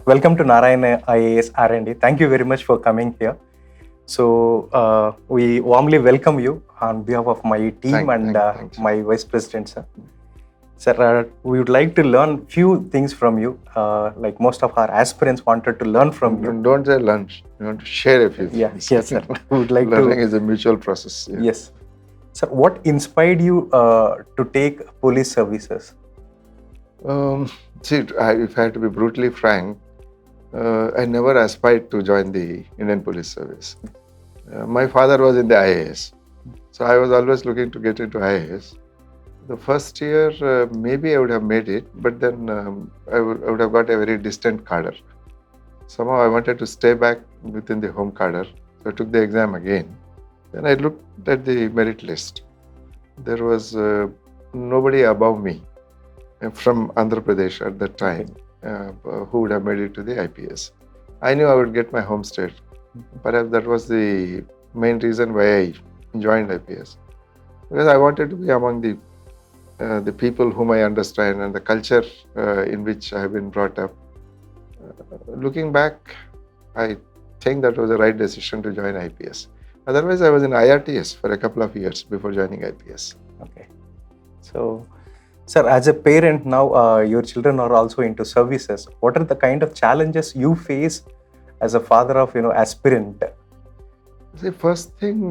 Welcome to Narayana IAS R&D. Thank you very much for coming here. So we warmly welcome you on behalf of my team and my Vice President, sir. Sir, we would like to learn few things from you. Like most of our aspirants wanted to learn from you. Don't say lunch. You want to share a few things. Yes, sir. We would like Learning is a mutual process. Yeah. Yes. Sir, what inspired you to take police services? See, if I had to be brutally frank, I never aspired to join the Indian Police Service. My father was in the IAS, so I was always looking to get into IAS. The first year, maybe I would have made it, but then I would have got a very distant cadre. Somehow I wanted to stay back within the home cadre, so I took the exam again. Then I looked at the merit list. There was nobody above me from Andhra Pradesh at that time who would have made it to the IPS. I knew I would get my home state. Perhaps that was the main reason why I joined IPS. Because I wanted to be among the people whom I understand and the culture in which I have been brought up. Looking back, I think that was the right decision to join IPS. Otherwise, I was in IRTS for a couple of years before joining IPS. Okay. So, sir, as a parent now, your children are also into services. What are the kind of challenges you face as a father of, aspirant? The first thing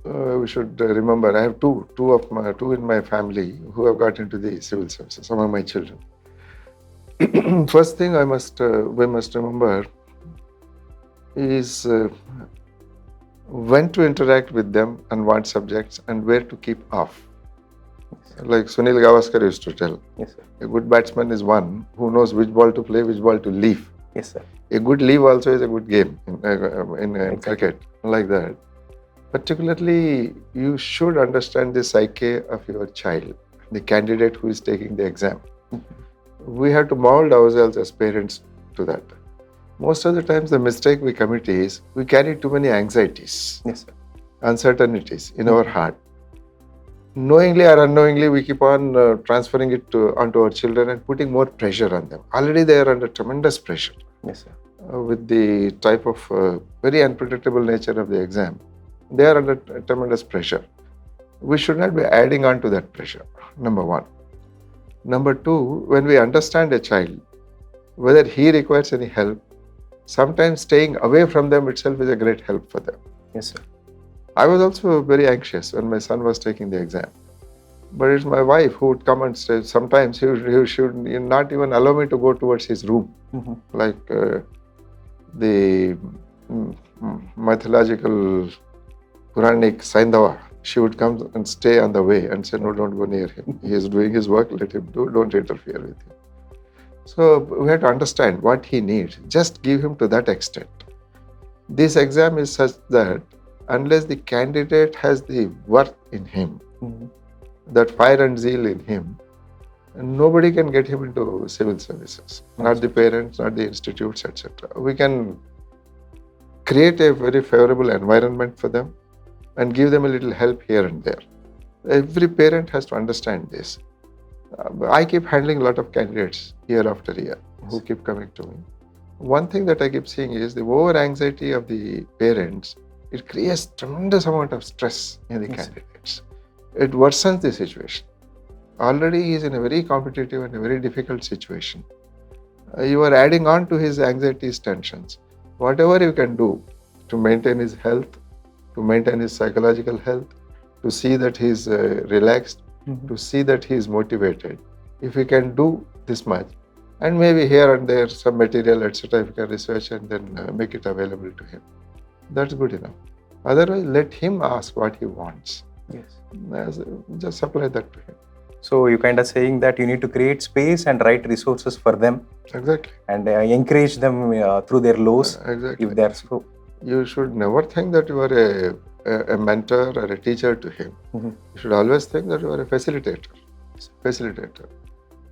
we should remember, I have two in my family who have got into the civil services among my children. First thing we must remember is when to interact with them and what subjects and where to keep off. Like Sunil Gavaskar used to tell, yes, sir. A good batsman is one who knows which ball to play, which ball to leave. Yes, sir. A good leave also is a good game in cricket, like that. Particularly, you should understand the psyche of your child, the candidate who is taking the exam. We have to mold ourselves as parents to that. Most of the times, the mistake we commit is we carry too many anxieties, Yes, sir. uncertainties in our heart. Knowingly or unknowingly, we keep on transferring it onto our children and putting more pressure on them. Already they are under tremendous pressure. Yes, sir. With the type of very unpredictable nature of the exam, they are under tremendous pressure. We should not be adding on to that pressure, number one. Number two, when we understand a child, whether he requires any help, sometimes staying away from them itself is a great help for them. Yes, sir. I was also very anxious when my son was taking the exam. But it's my wife who would come and say, sometimes he should not even allow me to go towards his room. Like the mythological Puranic Saindava, she would come and stay on the way and say, no, don't go near him. He is doing his work, let him do, don't interfere with him. So we have to understand what he needs. Just give him to that extent. This exam is such that unless the candidate has the worth in him, that fire and zeal in him, nobody can get him into civil services. Not the parents, not the institutes, etc. We can create a very favorable environment for them and give them a little help here and there. Every parent has to understand this. I keep handling a lot of candidates year after year who keep coming to me. One thing that I keep seeing is the over anxiety of the parents. It creates tremendous amount of stress in the candidates. It worsens the situation. Already he is in a very competitive and a very difficult situation. You are adding on to his anxieties, tensions. Whatever you can do to maintain his health, to maintain his psychological health, to see that he is relaxed, to see that he is motivated. If you can do this much, and maybe here and there some material, etc., if you can research and then make it available to him, that's good enough. Otherwise, let him ask what he wants. Yes. Just supply that to him. So you're kind of saying that you need to create space and right resources for them. Exactly. And encourage them through their lows. Exactly. If they are so. You should never think that you are a mentor or a teacher to him. You should always think that you are a facilitator.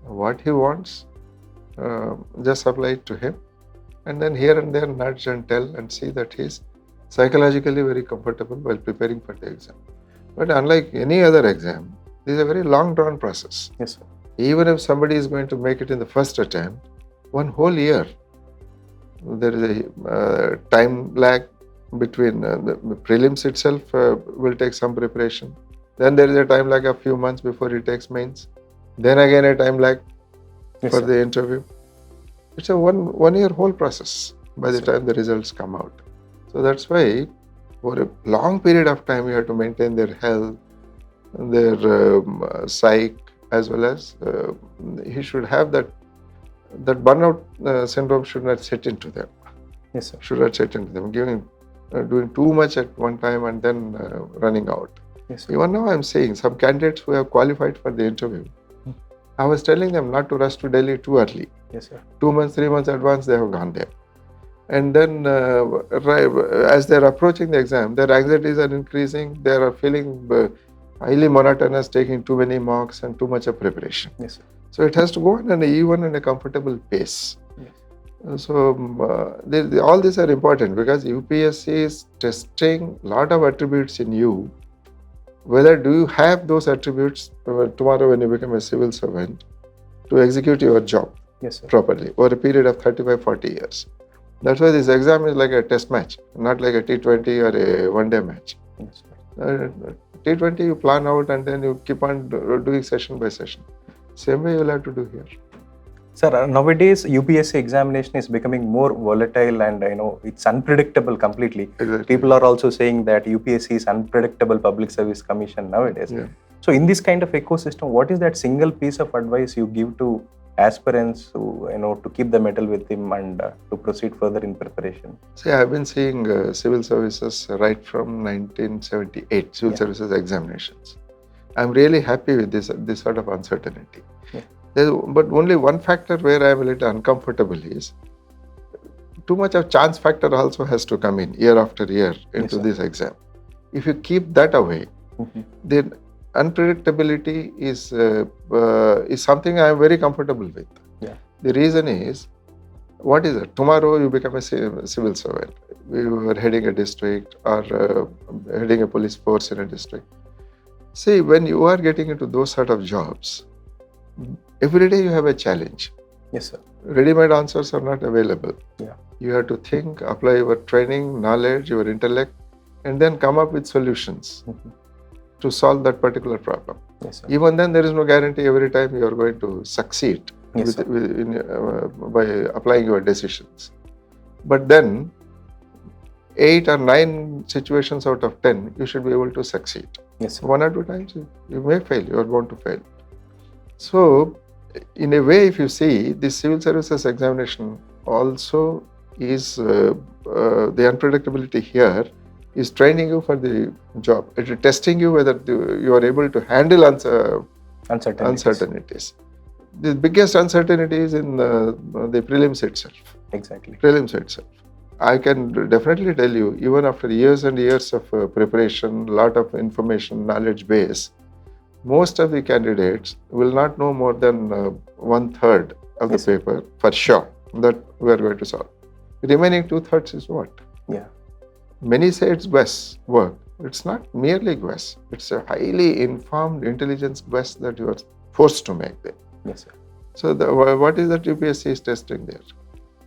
What he wants, just supply it to him. And then here and there nudge and tell and see that he is psychologically very comfortable while preparing for the exam. But unlike any other exam, this is a very long drawn process. Yes, sir. Even if somebody is going to make it in the first attempt, 1 whole year. There is a time lag between the prelims itself will take some preparation. Then there is a time lag of few months before he takes mains. Then again a time lag for the interview. It's a one year whole process by the time the results come out. So that's why for a long period of time you have to maintain their health, their psyche, as well as he should have that burnout syndrome should not set into them. Yes, sir. Should not set into them. Doing too much at one time and then running out. Yes, sir. Even now I'm seeing some candidates who have qualified for the interview. I was telling them not to rush to Delhi too early. Yes, sir. 2 months, 3 months advance, they have gone there. And then as they're approaching the exam, their anxieties are increasing. They are feeling highly monotonous, taking too many marks and too much of preparation. Yes, sir. So it has to go on an even and a comfortable pace. Yes. So all these are important because UPSC is testing a lot of attributes in you. Whether do you have those attributes tomorrow when you become a civil servant to execute your job properly over a period of 35-40 years. That's why this exam is like a test match, not like a T20 or a one-day match. Yes, T20 you plan out and then you keep on doing session by session. Same way you'll have to do here. Sir, nowadays UPSC examination is becoming more volatile and it's unpredictable completely. Exactly. People are also saying that UPSC is unpredictable public service commission nowadays. Yeah. So in this kind of ecosystem, what is that single piece of advice you give to aspirants who, to keep the medal with him and to proceed further in preparation? See, I've been seeing civil services right from 1978, civil services examinations. I'm really happy with this sort of uncertainty. Yeah. But only one factor where I'm a little uncomfortable is too much of chance factor also has to come in year after year into this exam. If you keep that away, then unpredictability is something I'm very comfortable with. Yeah. The reason is, what is it? Tomorrow you become a civil servant. You are heading a district or heading a police force in a district. See, when you are getting into those sort of jobs, every day you have a challenge. Yes, sir. Ready-made answers are not available. Yeah. You have to think, apply your training, knowledge, your intellect, and then come up with solutions to solve that particular problem. Yes, sir. Even then, there is no guarantee every time you are going to succeed by applying your decisions. But then, 8 or 9 situations out of 10, you should be able to succeed. Yes, sir. 1 or 2 times, you may fail. You are bound to fail. So, in a way, if you see, this civil services examination also is the unpredictability here is training you for the job. It is testing you whether you are able to handle uncertainties. The biggest uncertainty is in the prelims itself. Exactly. Prelims itself. I can definitely tell you, even after years and years of preparation, lot of information, knowledge base, most of the candidates will not know more than 1/3 of the paper for sure that we are going to solve. The remaining 2/3 is what? Yeah. Many say it's guess work. It's not merely guess. It's a highly informed intelligence guess that you are forced to make there. Yes, sir. So what is that UPSC is testing there?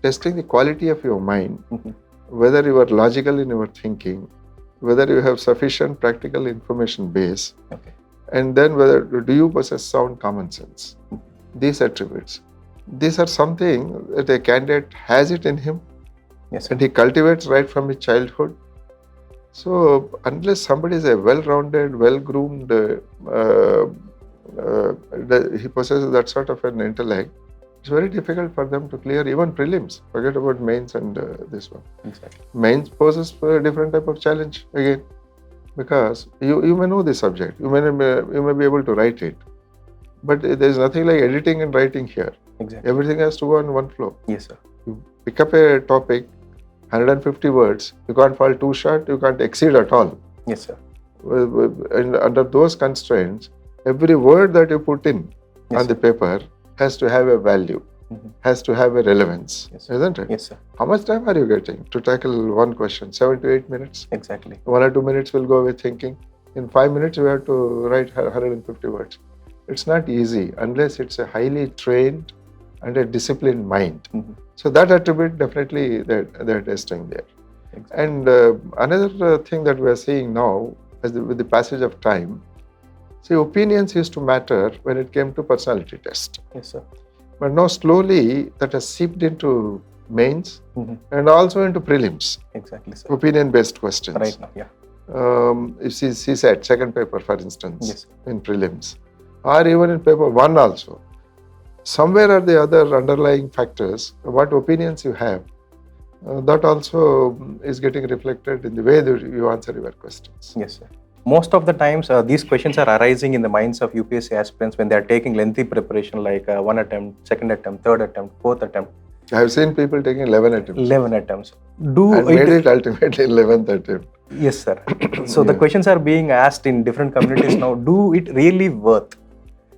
Testing the quality of your mind, whether you are logical in your thinking, whether you have sufficient practical information base, and then whether do you possess sound common sense. These attributes. These are something that a candidate has it in him, and he cultivates right from his childhood. So unless somebody is a well-rounded, well-groomed, he possesses that sort of an intellect, it's very difficult for them to clear even prelims. Forget about mains and this one. Exactly. Mains poses a different type of challenge again, because you may know the subject, you may be able to write it, but there is nothing like editing and writing here. Exactly. Everything has to go on one flow. Yes, sir. You pick up a topic, 150 words, you can't fall too short, you can't exceed at all. Yes, sir. And under those constraints, every word that you put in on the paper has to have a value, has to have a relevance, isn't it? Yes, sir. How much time are you getting to tackle one question? 7 to 8 minutes? Exactly. 1 or 2 minutes will go with thinking. In 5 minutes, you have to write 150 words. It's not easy unless it's a highly trained, and a disciplined mind. Mm-hmm. So that attribute definitely they're testing there. Exactly. And another thing that we are seeing now, with the passage of time, see, opinions used to matter when it came to personality test. Yes, sir. But now slowly that has seeped into mains Mm-hmm. and also into prelims. Exactly, sir. Opinion-based questions. Right now, yeah. You see CSAT, second paper, for instance, Yes. in prelims, or even in paper 1 also. Somewhere are the other underlying factors, what opinions you have, that also is getting reflected in the way that you answer your questions. Yes, sir. Most of the times, these questions are arising in the minds of UPSC aspirants when they are taking lengthy preparation, like one attempt, second attempt, third attempt, fourth attempt. I have seen people taking 11 attempts. 11 attempts. And made it ultimately 11th attempt. Yes, sir. So the questions are being asked in different communities now. Do it really worth?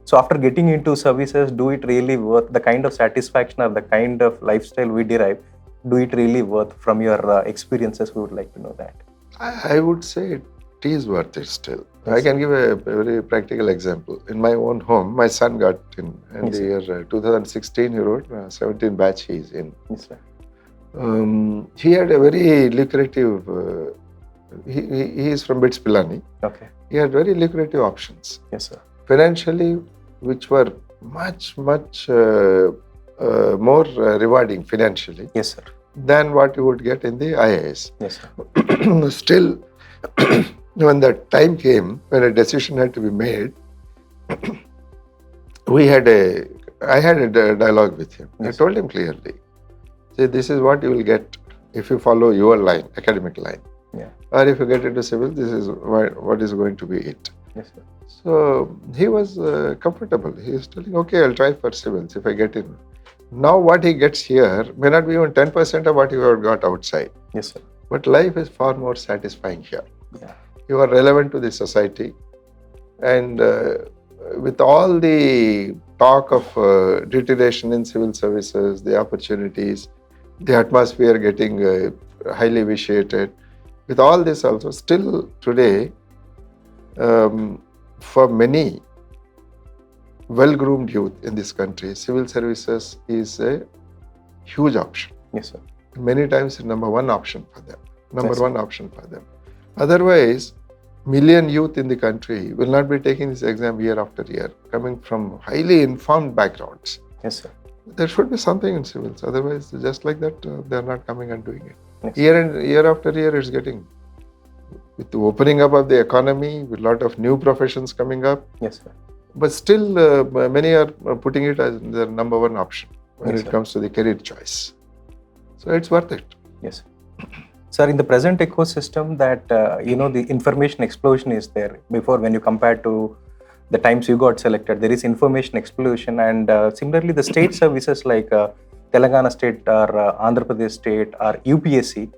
So after getting into services, do it really worth the kind of satisfaction or the kind of lifestyle we derive? Do it really worth from your experiences? We would like to know that. I would say it is worth it still. Yes. I can give a very practical example. In my own home, my son got in the year 2016, he wrote, 17 batch he is in. Yes, sir. He had a very lucrative, he is from BITS Pilani. Okay. He had very lucrative options. Yes, sir. Financially, which were much more rewarding financially. Yes, sir. Than what you would get in the IAS. Yes, sir. Still, when the time came, when a decision had to be made, I had a dialogue with him. Yes. I told him clearly, see, this is what you will get if you follow your line, academic line. Yeah. Or if you get into civil, this is what is going to be it. Yes, sir. So he was comfortable. He was telling, okay, I'll try for civils if I get in. Now what he gets here may not be even 10% of what he would got outside. Yes, sir. But life is far more satisfying here. Yeah. You are relevant to the society. And with all the talk of deterioration in civil services, the opportunities, the atmosphere getting highly vitiated, with all this also, still today, for many well-groomed youth in this country, civil services is a huge option. Yes, sir. Many times number one option for them. Option for them. Otherwise, million youth in the country will not be taking this exam year after year, coming from highly informed backgrounds. Yes, sir. There should be something in civils. Otherwise, just like that, they are not coming and doing it. Yes. Year after year, it's getting, with the opening up of the economy, with a lot of new professions coming up. Yes, sir. But still, many are putting it as their number one option when it comes to the career choice. So it's worth it. Yes. Sir, in the present ecosystem, that the information explosion is there. Before, when you compare to the times you got selected, there is information explosion, and similarly, the state services like Telangana State or Andhra Pradesh State or UPSC.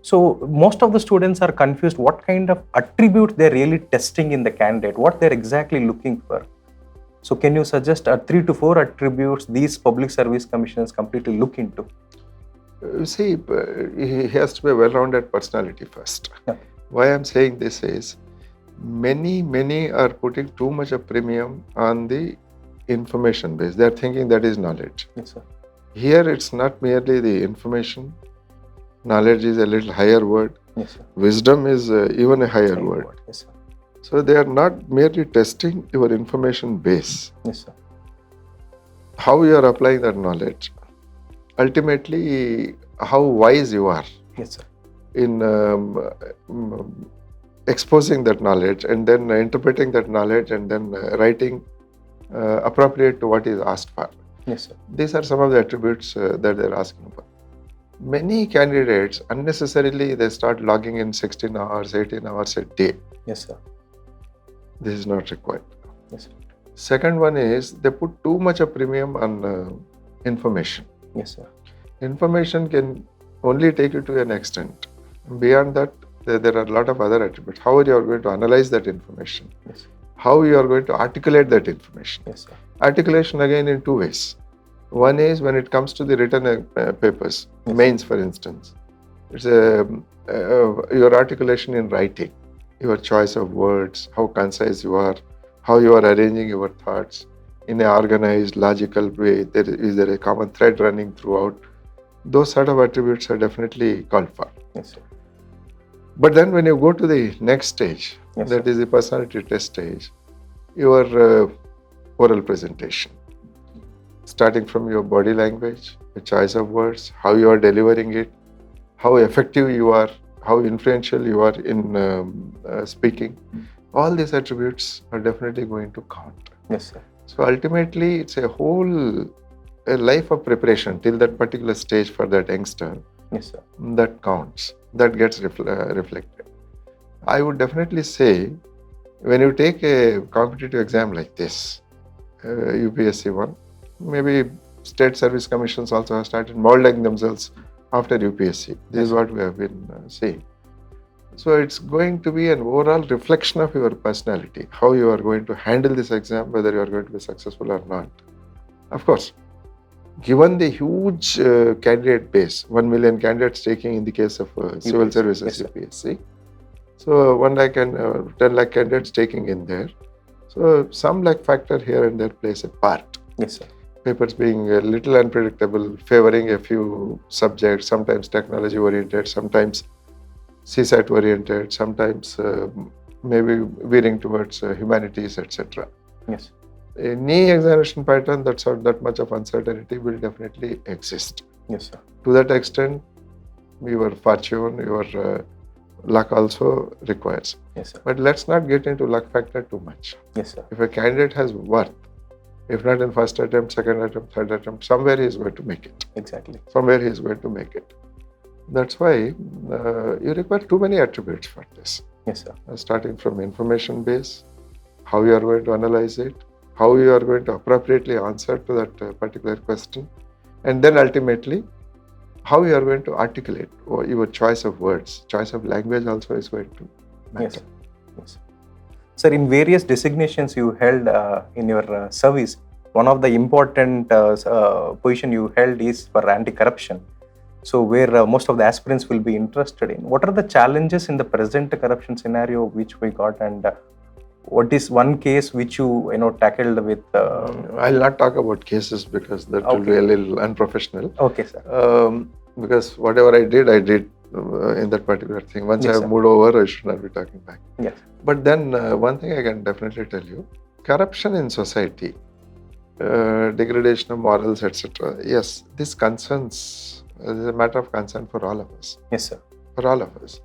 So most of the students are confused what kind of attributes they're really testing in the candidate, what they're exactly looking for. So can you suggest 3 to 4 attributes these public service commissions completely look into? See, he has to be a well-rounded personality first. Yeah. Why I'm saying this is, many are putting too much of premium on the information base. They're thinking that is knowledge. Yes, sir. Here, it's not merely the information. Knowledge is a little higher word. Yes, sir. Wisdom is even a higher word. Yes, sir. So they are not merely testing your information base. Yes, sir. How you are applying that knowledge. Ultimately, how wise you are. Yes, sir. In exposing that knowledge and then interpreting that knowledge and then writing appropriate to what is asked for. Yes, sir. These are some of the attributes that they're asking for. Many candidates, unnecessarily, they start logging in 16 hours, 18 hours a day. Yes, sir. This is not required. Yes, sir. Second one is, they put too much of premium on information. Yes, sir. Information can only take you to an extent. Beyond that, there are a lot of other attributes. How you are going to analyze that information. Yes. How you are going to articulate that information. Yes, sir. Articulation again in two ways. One is when it comes to the written papers, yes, mains for instance. It's your articulation in writing, your choice of words, how concise you are, how you are arranging your thoughts in an organized, logical way? Is there a common thread running throughout? Those sort of attributes are definitely called for. Yes, sir. But then when you go to the next stage, Yes, that sir. is the personality test stage, your oral presentation, starting from your body language, the choice of words, how you are delivering it, how effective you are, how influential you are in speaking, all these attributes are definitely going to count. Yes, sir. So ultimately, it's a life of preparation till that particular stage for that youngster. Yes, sir. That counts, that gets reflected. I would definitely say, when you take a competitive exam like this, UPSC one, maybe state service commissions also have started molding themselves after UPSC. This is what we have been seeing. So it's going to be an overall reflection of your personality, how you are going to handle this exam, whether you are going to be successful or not. Of course, given the huge candidate base, 1 million candidates taking in the case of Civil Services UPSC, so 1 lakh and 10 lakh candidates taking in there. So some luck factor here and there plays a part. Yes, sir. Papers being a little unpredictable, favoring a few subjects, sometimes technology oriented, sometimes CSAT oriented, sometimes maybe veering towards humanities, etc. Yes. Any examination pattern that's not that much of uncertainty will definitely exist. Yes, sir. To that extent, your fortune, your luck also requires. Yes, sir. But let's not get into luck factor too much. Yes, sir. If a candidate has worth, if not in first attempt, second attempt, third attempt, somewhere he is going to make it. Exactly. Somewhere he is going to make it. That's why you require too many attributes for this. Yes, sir. Starting from information base, how you are going to analyze it, how you are going to appropriately answer to that particular question, and then ultimately, how you are going to articulate your choice of words, choice of language also is going to matter. Yes, sir. Yes. Sir, in various designations you held in your service, one of the important position you held is for anti-corruption. So where most of the aspirants will be interested in. What are the challenges in the present corruption scenario which we got, and what is one case which you tackled with? I'll not talk about cases because that will be a little unprofessional. Okay, sir. Because whatever I did in that particular thing. Once I have moved over, I should not be talking back. Yes. But then one thing I can definitely tell you, corruption in society, degradation of morals, etc. Yes, this concerns, is a matter of concern for all of us. Yes, sir. For all of us.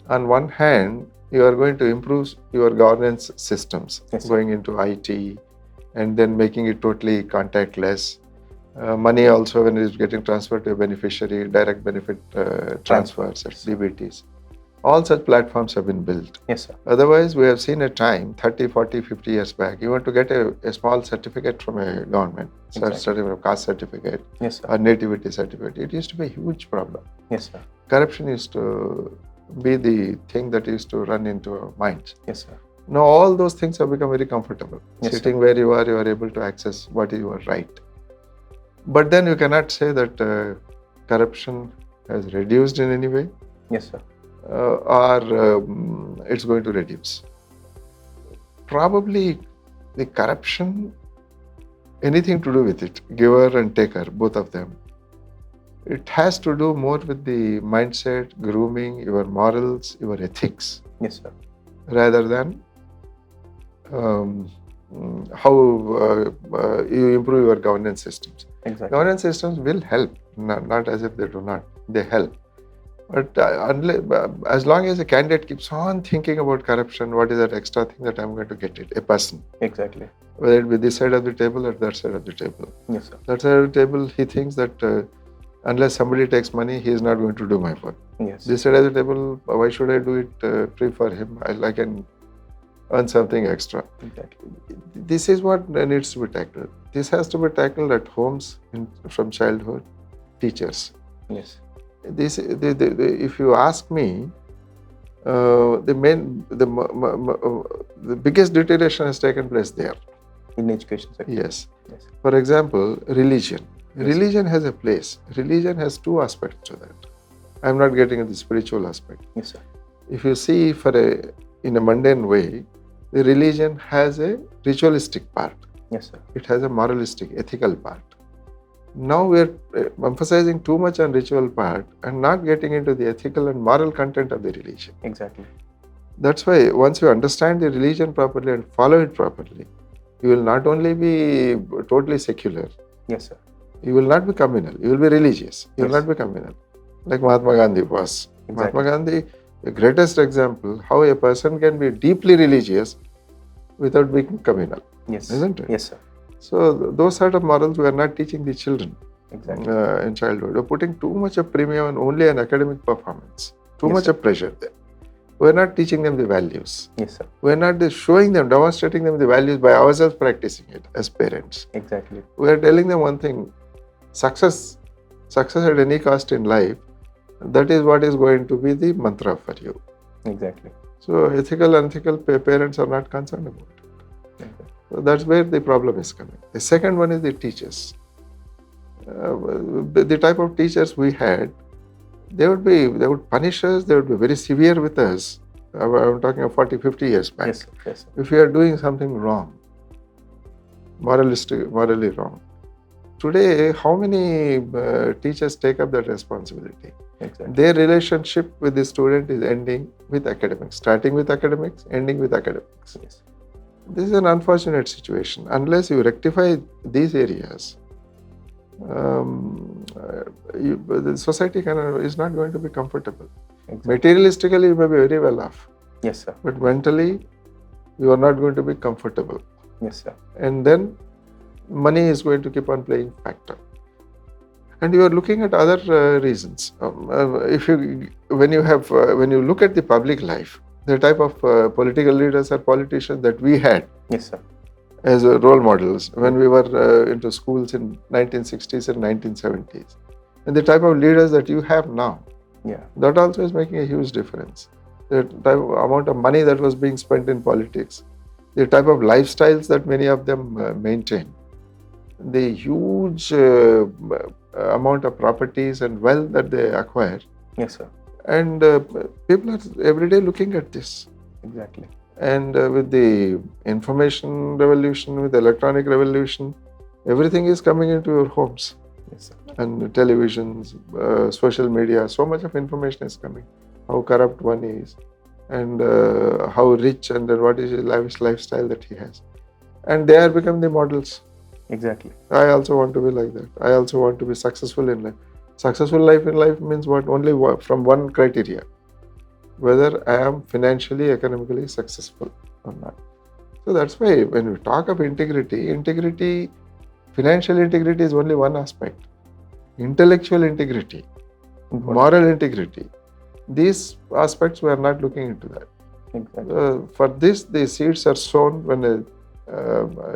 On one hand, you are going to improve your governance systems, going into IT and then making it totally contactless. Money also, when it is getting transferred to a beneficiary, direct benefit transfers, DBTs. All such platforms have been built. Yes, sir. Otherwise, we have seen a time, 30, 40, 50 years back, you want to get a small certificate from a government, caste certificate, yes, sir, or nativity certificate. It used to be a huge problem. Yes, sir. Corruption used to be the thing that used to run into our minds. Yes, sir. Now, all those things have become very comfortable. Yes, Sitting sir. where you are able to access what is your right. But then you cannot say that corruption has reduced in any way. Yes, sir. Or it's going to reduce. Probably the corruption, anything to do with it, giver and taker, both of them, it has to do more with the mindset, grooming, your morals, your ethics. Yes, sir. Rather than how you improve your governance systems. Exactly. Governance systems will help, not as if they do not. They help. But as long as a candidate keeps on thinking about corruption, what is that extra thing that I'm going to get it? A person. Exactly. Whether it be this side of the table or that side of the table. Yes, sir. That side of the table, he thinks that unless somebody takes money, he is not going to do my work. Yes. This side of the table, why should I do it free for him? I can earn something extra. Exactly. This is what needs to be tackled. This has to be tackled at homes from childhood, teachers. Yes. If you ask me, the biggest deterioration has taken place there. In education sector. Yes. Yes. For example, religion. Yes. Religion has a place. Religion has two aspects to that. I'm not getting into the spiritual aspect. Yes, sir. If you see in a mundane way, the religion has a ritualistic part. Yes, sir. It has a moralistic, ethical part. Now we are emphasizing too much on ritual part and not getting into the ethical and moral content of the religion. Exactly. That's why once you understand the religion properly and follow it properly, you will not only be totally secular. Yes, sir. You will not be communal. You will be religious. You will Yes. not be communal. Like Mahatma Gandhi was. Exactly. Mahatma Gandhi, the greatest example, how a person can be deeply religious without being communal. Yes. Isn't it? Yes, sir. So those sort of morals we are not teaching the children. Exactly. In childhood. We're putting too much of premium on only an academic performance. Too Yes, much sir. of pressure there. We're not teaching them the values. Yes, sir. We're not showing them, demonstrating them the values by ourselves practicing it as parents. Exactly. We are telling them one thing, success at any cost in life, that is what is going to be the mantra for you. Exactly. So ethical, unethical parents are not concerned about it. Okay. So that's where the problem is coming. The second one is the teachers. The type of teachers we had, they would punish us, they would be very severe with us. I'm talking of 40, 50 years back. Yes, sir. Yes, sir. If we are doing something wrong, morally wrong. Today, how many teachers take up that responsibility? Exactly. Their relationship with the student is ending with academics, starting with academics, ending with academics. Yes. This is an unfortunate situation. Unless you rectify these areas, the society is not going to be comfortable. Exactly. Materialistically, you may be very well off, Yes, sir. but mentally, you are not going to be comfortable. Yes, sir. And then money is going to keep on playing factor. And you are looking at other reasons. When you look at the public life, the type of political leaders or politicians that we had Yes, sir. as role models when we were into schools in 1960s and 1970s, and the type of leaders that you have now, Yeah. that also is making a huge difference. The type of amount of money that was being spent in politics, the type of lifestyles that many of them maintain, the huge amount of properties and wealth that they acquire. Yes, sir. And people are every day looking at this. Exactly. And with the information revolution, with the electronic revolution, everything is coming into your homes. Yes, sir. And televisions, social media, so much of information is coming. How corrupt one is, and how rich, and then what is his lavish lifestyle that he has. And they are becoming the models. Exactly. I also want to be like that. I also want to be successful in life. Successful life in life means what? Only from one criteria. Whether I am financially, economically successful or not. So that's why when we talk of integrity, financial integrity is only one aspect. Intellectual integrity, moral integrity, these aspects we are not looking into that. Exactly. For this, the seeds are sown when a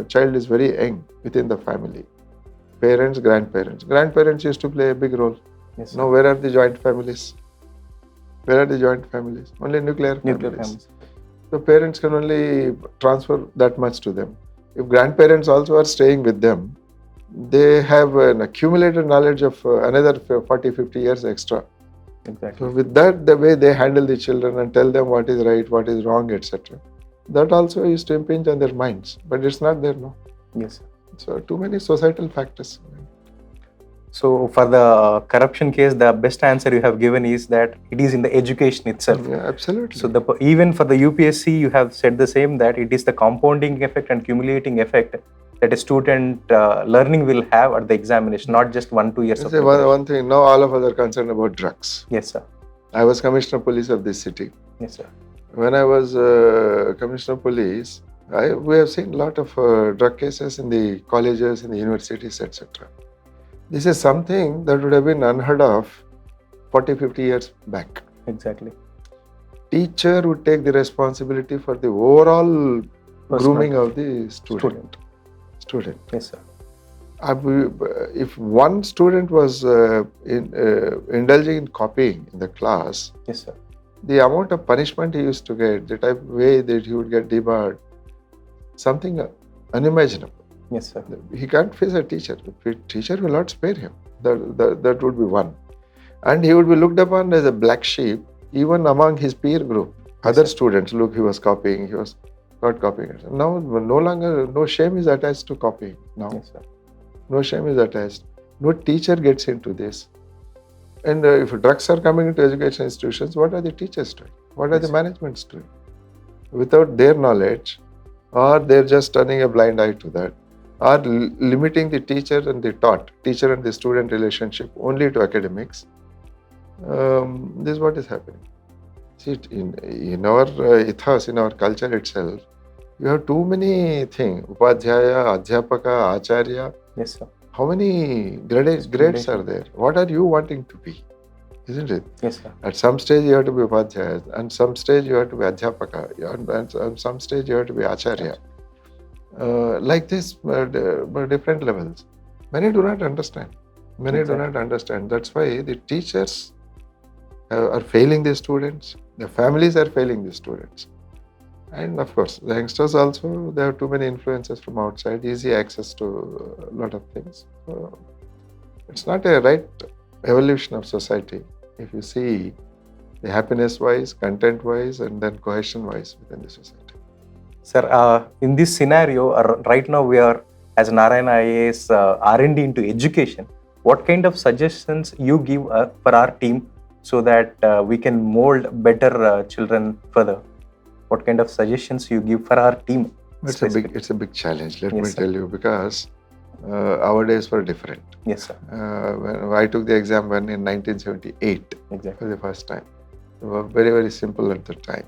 child is very young within the family. Parents, grandparents. Grandparents used to play a big role. Yes, sir. Now, where are the joint families? Where are the joint families? Only nuclear families. So parents can only transfer that much to them. If grandparents also are staying with them, they have an accumulated knowledge of another 40, 50 years extra. Exactly. So with that, the way they handle the children and tell them what is right, what is wrong, etc. That also is to impinge on their minds, but it's not there now. Yes, sir. So too many societal factors. So for the corruption case, the best answer you have given is that it is in the education itself. Yeah, absolutely. So even for the UPSC, you have said the same, that it is the compounding effect and accumulating effect that a student learning will have at the examination, not just 1-2 years. One thing, now all of us are concerned about drugs. Yes, sir. I was Commissioner of Police of this city. Yes, sir. When I was Commissioner of Police, we have seen a lot of drug cases in the colleges, in the universities, etc. This is something that would have been unheard of 40, 50 years back. Exactly. Teacher would take the responsibility for the overall grooming of the student. Yes, sir. If one student was indulging in copying in the class, yes, sir, the amount of punishment he used to get, the type of way that he would get debarred, something unimaginable. Yes, sir. He can't face a teacher. The teacher will not spare him. That would be one. And he would be looked upon as a black sheep even among his peer group. Other students, look, he was copying, he was start copying it. Now, no longer, no shame is attached to copying now. Yes, sir. No shame is attached. No teacher gets into this. And if drugs are coming into education institutions, what are the teachers doing? What are the managements doing? Without their knowledge, or they're just turning a blind eye to that, or limiting the teacher and the student relationship only to academics. This is what is happening. See, in our ethos, in our culture itself, you have too many things. Upadhyaya, Adhyapaka, Acharya. Yes, sir. How many grades are there? What are you wanting to be? Isn't it? Yes, sir. At some stage you have to be Upadhyaya, and some stage you have to be Adhyapaka, and some stage you have to be Acharya. Like this, different levels. Many do not understand. That's why the teachers are failing the students. The families are failing the students. And of course, the youngsters also, they have too many influences from outside, easy access to a lot of things. So it's not a right evolution of society if you see the happiness-wise, content-wise, and then cohesion-wise within the society. Sir, in this scenario, right now we are, as Narayana IAS, R&D into education. What kind of suggestions you give for our team so that we can mold better children further? What kind of suggestions you give for our team? It's a big challenge, let me tell you, because our days were different. Yes, sir. When I took the exam in 1978 for the first time. It was very, very simple at the time.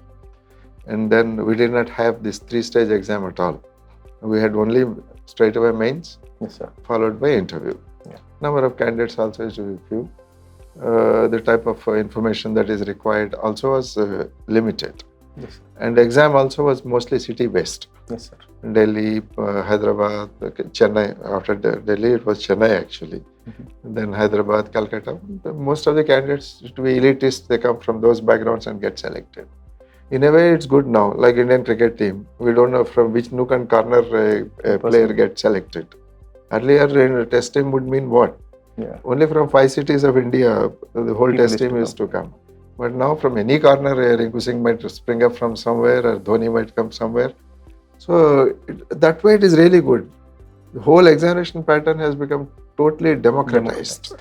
And then we did not have this 3-stage exam at all. We had only straight away mains, followed by interview. Number of candidates also is very few. The type of information that is required also was limited. Yes. And exam also was mostly city-based. Yes, sir. Delhi, Hyderabad, Chennai. After Delhi, it was Chennai actually. Then Hyderabad, Calcutta. Most of the candidates, to be elitists, they come from those backgrounds and get selected. In a way, it's good now. Like Indian cricket team, we don't know from which nook and corner a player gets selected. Earlier, in test team would mean what? Only from 5 cities of India, the whole test team is to come. But now from any corner, Rinku Singh might spring up from somewhere, or Dhoni might come somewhere. So that way it is really good. The whole examination pattern has become totally democratized.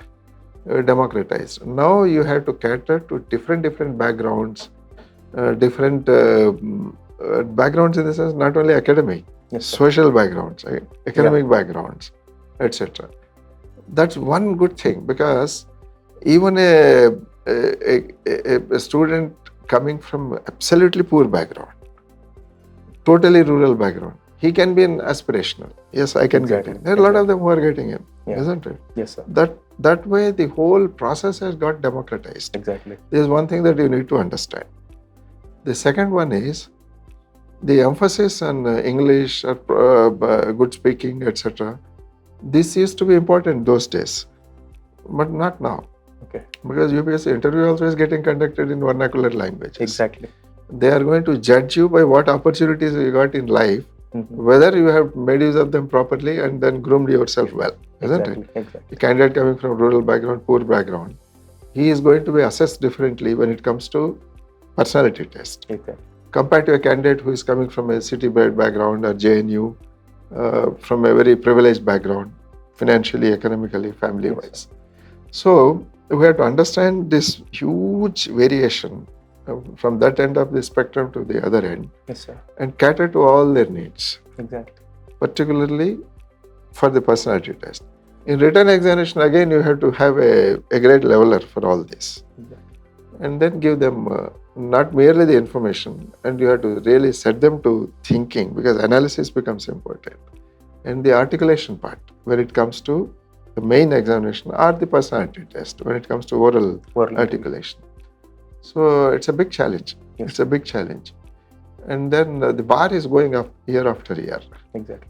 Now you have to cater to different backgrounds, backgrounds in the sense not only academic, social backgrounds, economic backgrounds, etc. That's one good thing, because even a student coming from absolutely poor background, totally rural background, he can be an aspirational. Yes, I can get in. There are a lot of them who are getting in, isn't it? Yes, sir. That way the whole process has got democratized. Exactly. There's one thing that you need to understand. The second one is the emphasis on English, good speaking, etc. This used to be important those days, but not now. Because UPSC interview also is getting conducted in vernacular languages. Exactly. They are going to judge you by what opportunities you got in life, whether you have made use of them properly and then groomed yourself well, isn't it? Exactly. A candidate coming from rural background, poor background, he is going to be assessed differently when it comes to personality test. Compared to a candidate who is coming from a city-bred background or JNU, from a very privileged background, financially, economically, family-wise. So we have to understand this huge variation from that end of the spectrum to the other end, and cater to all their needs. Particularly for the personality test. In written examination, again, you have to have a grade leveler for all this. And then give them not merely the information, and you have to really set them to thinking, because analysis becomes important. And the articulation part, when it comes to the main examination, or the personality test, when it comes to oral articulation. So it's a big challenge. It's a big challenge. And then the bar is going up year after year.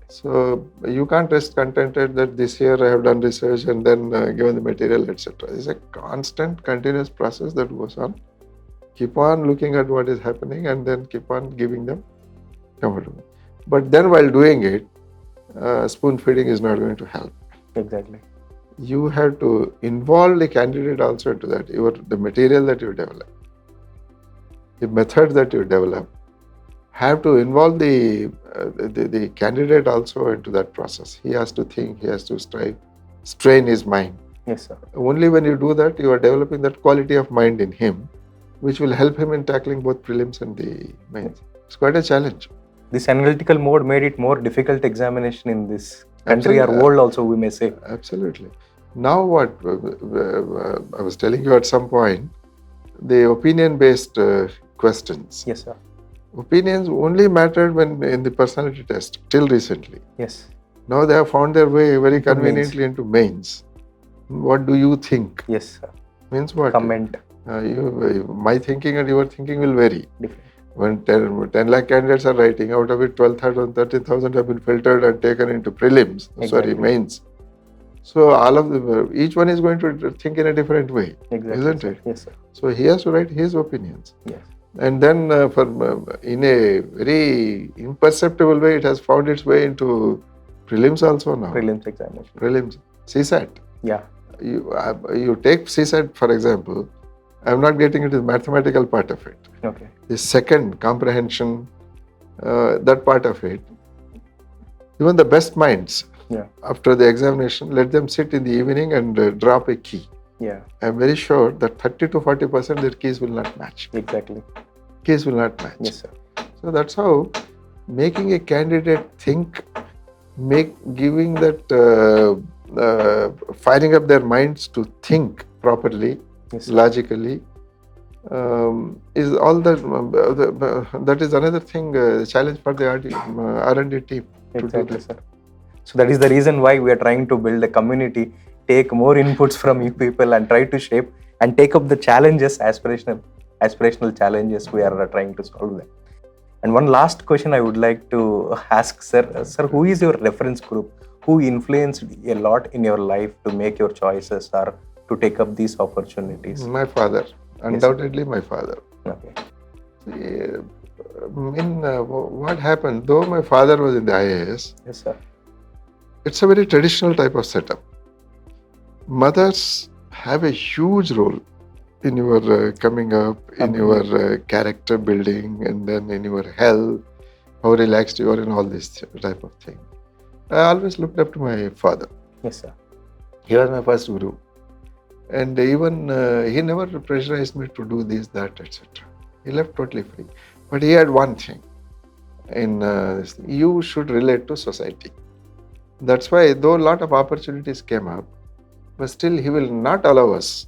So you can't rest contented that this year I have done research and then given the material, etc. It's a constant, continuous process that goes on. Keep on looking at what is happening and then keep on giving them comfortable. But then while doing it, spoon feeding is not going to help. You have to involve the candidate also to that. The material that you develop, the method that you develop, have to involve the candidate also into that process. He has to think, he has to strain his mind. Yes, sir. Only when you do that, you are developing that quality of mind in him, which will help him in tackling both prelims and the mains. It's quite a challenge. This analytical mode made it more difficult examination in this country or world also, we may say. Absolutely. Now what? I was telling you at some point, the opinion-based questions. Yes, sir. Opinions only mattered when in the personality test, till recently. Yes. Now they have found their way very conveniently into mains. What do you think? Yes, sir. Means what? Comment. My thinking and your thinking will vary. Different. When 10 lakh candidates are writing, out of it 12,000, 13,000 have been filtered and taken into prelims, mains. So all of them, each one is going to think in a different way, isn't it? Yes, sir. So he has to write his opinions. Yes. And then in a very imperceptible way, it has found its way into prelims also now. Prelims examination. Prelims. CSAT. Yeah. You take CSAT, for example. I'm not getting into the mathematical part of it. Okay. The second, comprehension, that part of it. Even the best minds, after the examination, let them sit in the evening and drop a key. Yeah. I'm very sure that 30 to 40% their keys will not match. Exactly. Keys will not match. Yes, sir. So that's how making a candidate think, giving that, firing up their minds to think properly, logically, is all that is another thing, challenge for the R&D team. Exactly, sir. So that is the reason why we are trying to build a community, take more inputs from you people and try to shape and take up the challenges, aspirational challenges we are trying to solve them. And one last question I would like to ask, sir. Sir, who is your reference group? Who influenced a lot in your life to make your choices or to take up these opportunities? My father. Undoubtedly, my father. Okay. What happened, though my father was in the IAS, yes, sir. It's a very traditional type of setup. Mothers have a huge role in your coming up, in your character building, and then in your health, how relaxed you are, and all this type of thing. I always looked up to my father. Yes, sir. He was my first guru. And even he never pressurized me to do this, that, etc. He left totally free. But he had one thing. You should relate to society. That's why, though a lot of opportunities came up, but still he will not allow us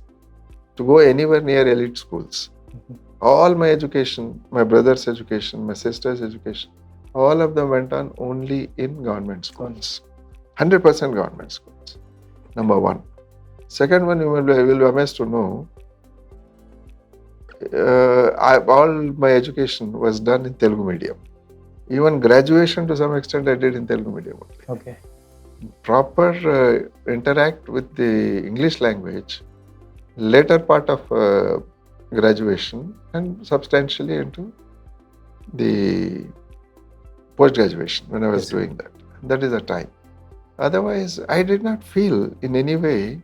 to go anywhere near elite schools. All my education, my brother's education, my sister's education, all of them went on only in government schools. 100% government schools. Number one. Second one, you will be amazed to know, all my education was done in Telugu medium. Even graduation to some extent I did in Telugu medium only. Okay. Proper interact with the English language, later part of graduation and substantially into the post-graduation when I was doing that. That is the time. Otherwise, I did not feel in any way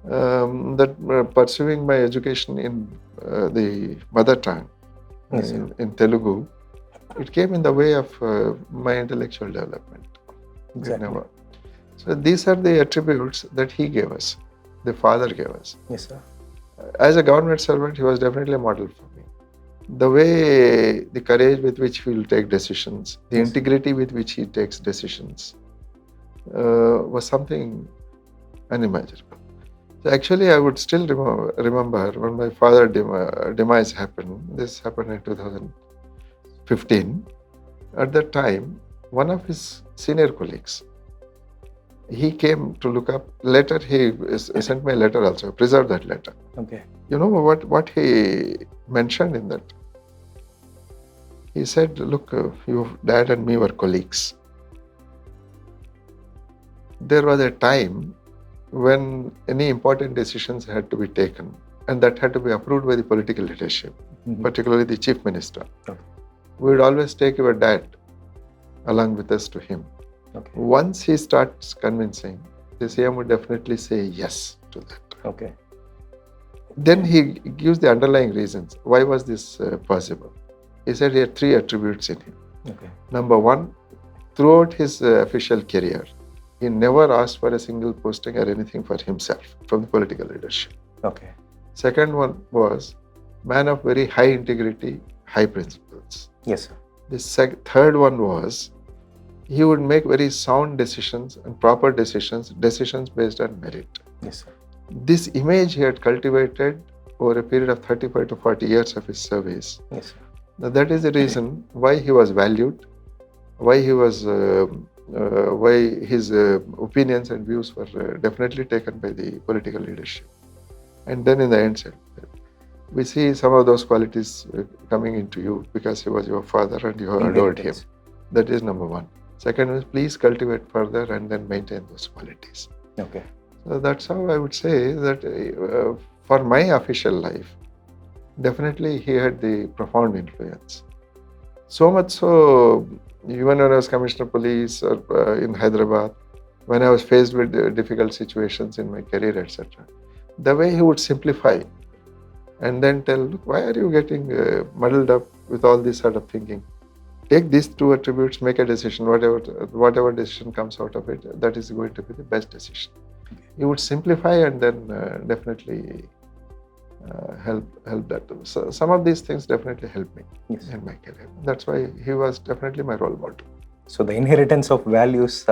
that pursuing my education in the mother tongue, in Telugu, it came in the way of my intellectual development. Exactly. So these are the attributes that he gave us, the father gave us. Yes, sir. As a government servant, he was definitely a model for me. The way, the courage with which he will take decisions, the integrity with which he takes decisions, was something unimaginable. So actually, I would still remember when my father's demise happened. This happened in 2015. At that time, one of his senior colleagues, he came to look up. Later, he sent me a letter also. I preserved that letter. Okay. You know what he mentioned in that? He said, look, your dad and me were colleagues. There was a time when any important decisions had to be taken, and that had to be approved by the political leadership, particularly the chief minister. Okay. We would always take your dad along with us to him. Okay. Once he starts convincing, the CM would definitely say yes to that. Okay. Then he gives the underlying reasons. Why was this possible? He said he had 3 attributes in him. Okay. Number 1, throughout his official career, he never asked for a single posting or anything for himself from the political leadership. Okay. Second one was man of very high integrity, high principles. Yes, sir. The third one was he would make very sound decisions and proper decisions based on merit. Yes, sir. This image he had cultivated over a period of 35 to 40 years of his service. Yes, sir. Now, that is the reason why he was valued, why he was, why his opinions and views were definitely taken by the political leadership. And then in the end, we see some of those qualities coming into you because he was your father and you adored him. That is number 1. Second is please cultivate further and then maintain those qualities. Okay. So that's how I would say that for my official life, definitely he had the profound influence. So much so, even when I was Commissioner of Police or in Hyderabad, when I was faced with difficult situations in my career, etc., the way he would simplify and then tell, look, why are you getting muddled up with all this sort of thinking? Take these 2 attributes, make a decision, whatever decision comes out of it, that is going to be the best decision. He would simplify and then definitely help that. So some of these things definitely helped me in my career. That's why he was definitely my role model. So the inheritance of values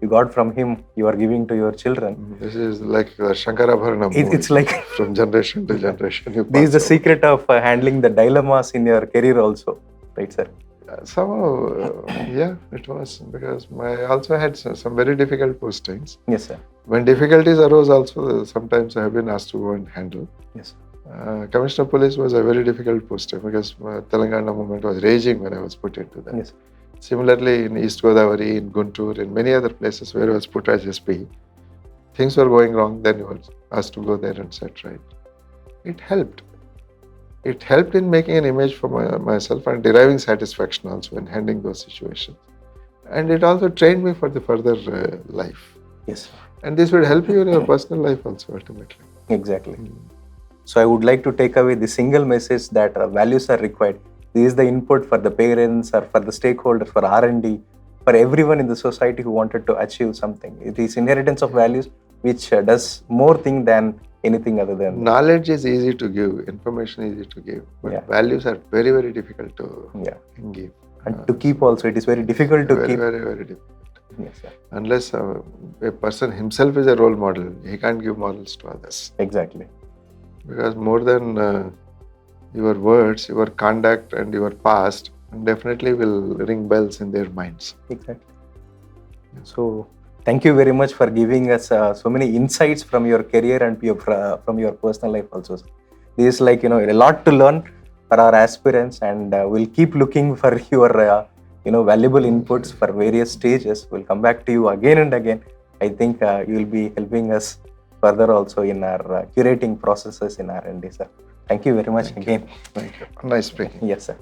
you got from him, you are giving to your children. This is like Shankarabharanam. It's like from generation to generation. This is the secret of handling the dilemmas in your career also, right, sir? Somehow, yeah, it was because I also had some very difficult postings. Yes, sir. When difficulties arose also, sometimes I have been asked to go and handle. Yes. Commissioner of Police was a very difficult posting because Telangana movement was raging when I was put into that. Yes. Similarly, in East Godavari, in Guntur, in many other places where I was put as SP, things were going wrong, then you were asked to go there and set right. It helped. It helped in making an image for myself and deriving satisfaction also in handling those situations. And it also trained me for the further life. Yes. And this will help you in your personal life also ultimately. Exactly. So I would like to take away the single message that values are required. This is the input for the parents or for the stakeholders, for R&D, for everyone in the society who wanted to achieve something. It is inheritance of values which does more thing than anything other than knowledge is easy to give, information is easy to give, but values are very, very difficult to give. And to keep also, it is very difficult to keep. Very, very difficult. Yes, sir. Unless a person himself is a role model, he can't give models to others. Exactly. Because more than your words, your conduct and your past definitely will ring bells in their minds. Exactly. So, thank you very much for giving us so many insights from your career and from your personal life also. This is like, a lot to learn for our aspirants, and we'll keep looking for your, valuable inputs for various stages. We'll come back to you again and again. I think you will be helping us further also in our curating processes in R&D, sir. Thank you very much again. Thank you. Nice speaking. Yes, sir.